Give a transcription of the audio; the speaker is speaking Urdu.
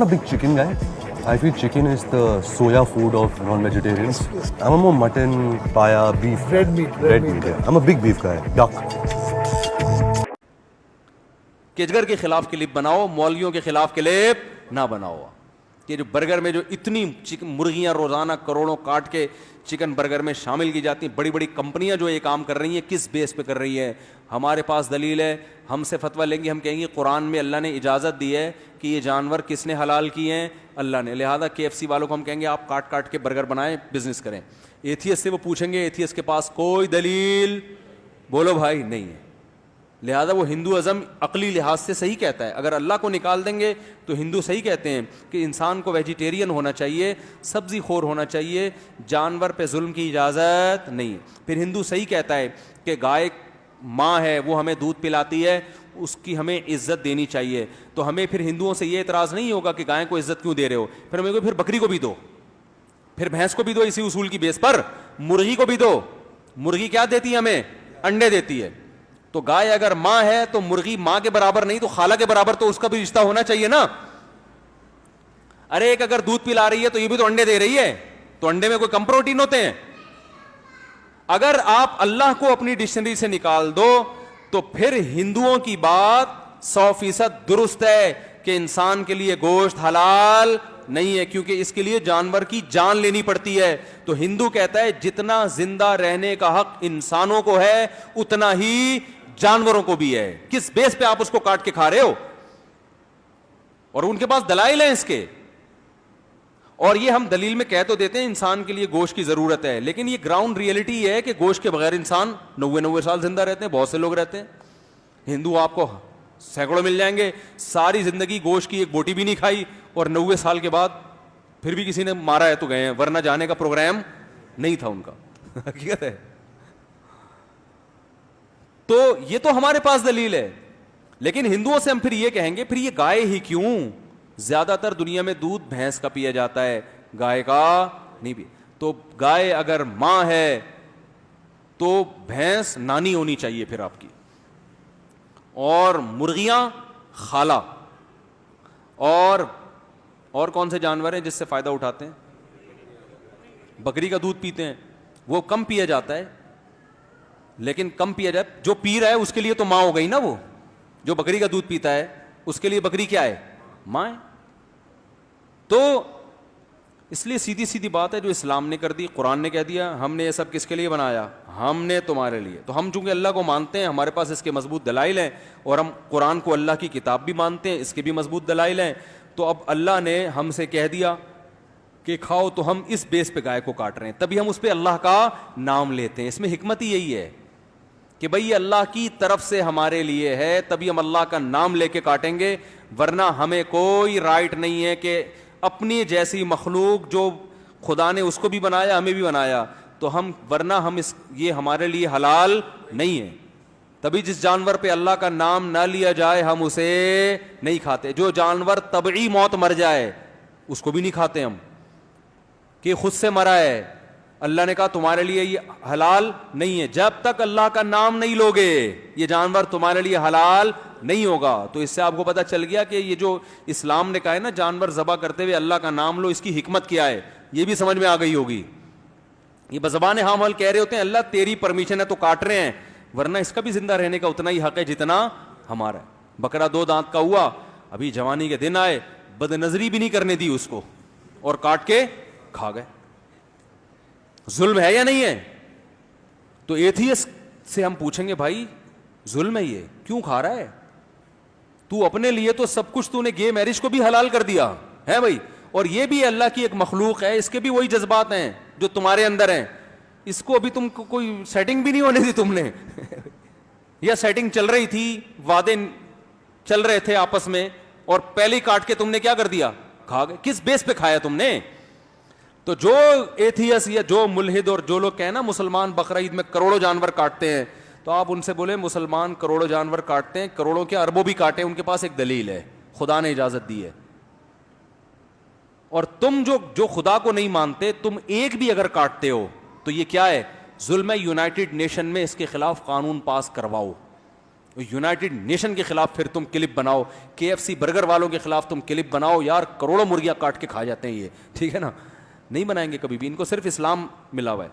a big chicken guy. I feel chicken is the soya food of non-vegetarians. I'm a more mutton, paya, beef. Red meat. Yeah. I'm a big beef guy. Duck. کیچگر کے خلاف کلپ بناؤ, مولویوں کے خلاف کلپ نہ بناؤ. یہ جو برگر میں جو اتنی مرغیاں روزانہ کروڑوں کاٹ کے چکن برگر میں شامل کی جاتی ہیں, بڑی بڑی کمپنیاں جو یہ کام کر رہی ہیں, کس بیس پہ کر رہی ہیں؟ ہمارے پاس دلیل ہے, ہم سے فتویٰ لیں گے, ہم کہیں گے قرآن میں اللہ نے اجازت دی ہے کہ یہ جانور کس نے حلال کیے ہیں؟ اللہ نے. لہٰذا KFC والوں کو ہم کہیں گے آپ کاٹ کاٹ کے برگر بنائیں, بزنس کریں. ایتھیس سے وہ پوچھیں گے, ایتھیس کے پاس کوئی دلیل بولو بھائی نہیں ہے. لہذا وہ ہندو ازم عقلی لحاظ سے صحیح کہتا ہے. اگر اللہ کو نکال دیں گے تو ہندو صحیح کہتے ہیں کہ انسان کو ویجیٹیرین ہونا چاہیے, سبزی خور ہونا چاہیے, جانور پہ ظلم کی اجازت نہیں. پھر ہندو صحیح کہتا ہے کہ گائے ماں ہے, وہ ہمیں دودھ پلاتی ہے, اس کی ہمیں عزت دینی چاہیے. تو ہمیں پھر ہندوؤں سے یہ اعتراض نہیں ہوگا کہ گائے کو عزت کیوں دے رہے ہو, پھر ہمیں پھر بکری کو بھی دو, پھر بھینس کو بھی دو, اسی اصول کی بیس پر مرغی کو بھی دو. مرغی کیا دیتی ہے ہمیں؟ انڈے دیتی ہے. تو گائے اگر ماں ہے تو مرغی ماں کے برابر نہیں تو خالہ کے برابر تو اس کا بھی رشتہ ہونا چاہیے نا. ارے ایک اگر دودھ پلا رہی ہے تو یہ بھی تو انڈے دے رہی ہے, تو انڈے میں کوئی کم پروٹین ہوتے ہیں؟ اگر آپ اللہ کو اپنی ڈکشنری سے نکال دو تو پھر ہندوؤں کی بات 100% درست ہے کہ انسان کے لیے گوشت حلال نہیں ہے, کیونکہ اس کے لیے جانور کی جان لینی پڑتی ہے. تو ہندو کہتا ہے جتنا زندہ رہنے کا حق انسانوں کو ہے اتنا ہی جانوروں کو بھی ہے. کس بیس پہ آپ اس کو کاٹ کے کھا رہے ہو؟ اور ان کے پاس دلائل ہیں اس کے, اور یہ ہم دلیل میں کہہ تو دیتے ہیں انسان کے لیے گوشت کی ضرورت ہے, لیکن یہ گراؤنڈ ریئلٹی یہ ہے کہ گوشت کے بغیر انسان 90 سال زندہ رہتے ہیں. بہت سے لوگ رہتے ہیں. ہندو آپ کو سینکڑوں مل جائیں گے, ساری زندگی گوشت کی ایک بوٹی بھی نہیں کھائی, اور 90 سال کے بعد پھر بھی کسی نے مارا ہے تو گئے ہیں, ورنہ جانے کا پروگرام نہیں تھا ان کا. حقیقت ہے. تو یہ تو ہمارے پاس دلیل ہے, لیکن ہندوؤں سے ہم پھر یہ کہیں گے پھر یہ گائے ہی کیوں؟ زیادہ تر دنیا میں دودھ بھینس کا پیا جاتا ہے, گائے کا نہیں بھی. تو گائے اگر ماں ہے تو بھینس نانی ہونی چاہیے پھر آپ کی, اور مرغیاں خالہ. اور کون سے جانور ہیں جس سے فائدہ اٹھاتے ہیں؟ بکری کا دودھ پیتے ہیں, وہ کم پیا جاتا ہے, لیکن کم پیا جائے, جو پی رہا ہے اس کے لیے تو ماں ہو گئی نا. وہ جو بکری کا دودھ پیتا ہے اس کے لیے بکری کیا ہے؟ ماں ہے. تو اس لیے سیدھی سیدھی بات ہے جو اسلام نے کر دی, قرآن نے کہہ دیا ہم نے یہ سب کس کے لیے بنایا؟ ہم نے تمہارے لیے. تو ہم چونکہ اللہ کو مانتے ہیں, ہمارے پاس اس کے مضبوط دلائل ہیں, اور ہم قرآن کو اللہ کی کتاب بھی مانتے ہیں, اس کے بھی مضبوط دلائل ہیں. تو اب اللہ نے ہم سے کہہ دیا کہ کھاؤ, تو ہم اس بیس پہ گائے کو کاٹ رہے ہیں, تبھی ہم اس پہ اللہ کا نام لیتے ہیں. اس میں حکمت ہی یہی ہے کہ بھئی یہ اللہ کی طرف سے ہمارے لیے ہے, تبھی ہم اللہ کا نام لے کے کاٹیں گے, ورنہ ہمیں کوئی رائٹ نہیں ہے کہ اپنی جیسی مخلوق جو خدا نے اس کو بھی بنایا ہمیں بھی بنایا تو ہم, ورنہ ہم یہ ہمارے لیے حلال نہیں ہے. تبھی جس جانور پہ اللہ کا نام نہ لیا جائے ہم اسے نہیں کھاتے. جو جانور طبعی موت مر جائے اس کو بھی نہیں کھاتے ہم, کہ خود سے مرا ہے. اللہ نے کہا تمہارے لیے یہ حلال نہیں ہے, جب تک اللہ کا نام نہیں لوگے یہ جانور تمہارے لیے حلال نہیں ہوگا. تو اس سے آپ کو پتہ چل گیا کہ یہ جو اسلام نے کہا ہے نا جانور ذبح کرتے ہوئے اللہ کا نام لو, اس کی حکمت کیا ہے, یہ بھی سمجھ میں آ گئی ہوگی. یہ بزبان ہاں مال کہہ رہے ہوتے ہیں اللہ تیری پرمیشن ہے تو کاٹ رہے ہیں, ورنہ اس کا بھی زندہ رہنے کا اتنا ہی حق ہے جتنا ہمارا ہے. بکرا 2 دانت کا ہوا, ابھی جوانی کے دن آئے, بد نظری بھی نہیں کرنے دی اس کو, اور کاٹ کے کھا گئے. ظلم ہے یا نہیں ہے؟ تو ایتھیسٹ سے ہم پوچھیں گے بھائی ظلم ہے یہ, کیوں کھا رہا ہے تو؟ اپنے لیے تو سب کچھ تو نے گے میرج کو بھی حلال کر دیا ہے بھائی, اور یہ بھی اللہ کی ایک مخلوق ہے, اس کے بھی وہی جذبات ہیں جو تمہارے اندر ہیں. اس کو ابھی تم کو کوئی سیٹنگ بھی نہیں ہونے دی تم نے یا سیٹنگ چل رہی تھی, وعدے چل رہے تھے آپس میں, اور پہلے کاٹ کے تم نے کیا کر دیا؟ کھا گئے. کس بیس پہ کھایا تم نے؟ تو جو ایتھیس یا جو ملحد اور جو لوگ کہیں نا مسلمان بقرہ عید میں کروڑوں جانور کاٹتے ہیں, تو آپ ان سے بولیں مسلمان کروڑوں جانور کاٹتے ہیں, کروڑوں کے اربوں بھی کاٹے, ان کے پاس ایک دلیل ہے, خدا نے اجازت دی ہے. اور تم جو خدا کو نہیں مانتے, تم ایک بھی اگر کاٹتے ہو تو یہ کیا ہے؟ ظلم ہے. یونائٹڈ نیشن میں اس کے خلاف قانون پاس کرواؤ یونائٹڈ نیشن کے خلاف پھر تم کلپ بناؤ, KFC برگر والوں کے خلاف تم کلپ بناؤ, یار کروڑوں مرغیاں کاٹ کے کھا جاتے ہیں یہ, ٹھیک ہے نا, نہیں بنائیں گے کبھی بھی, ان کو صرف اسلام ملا ہوا ہے.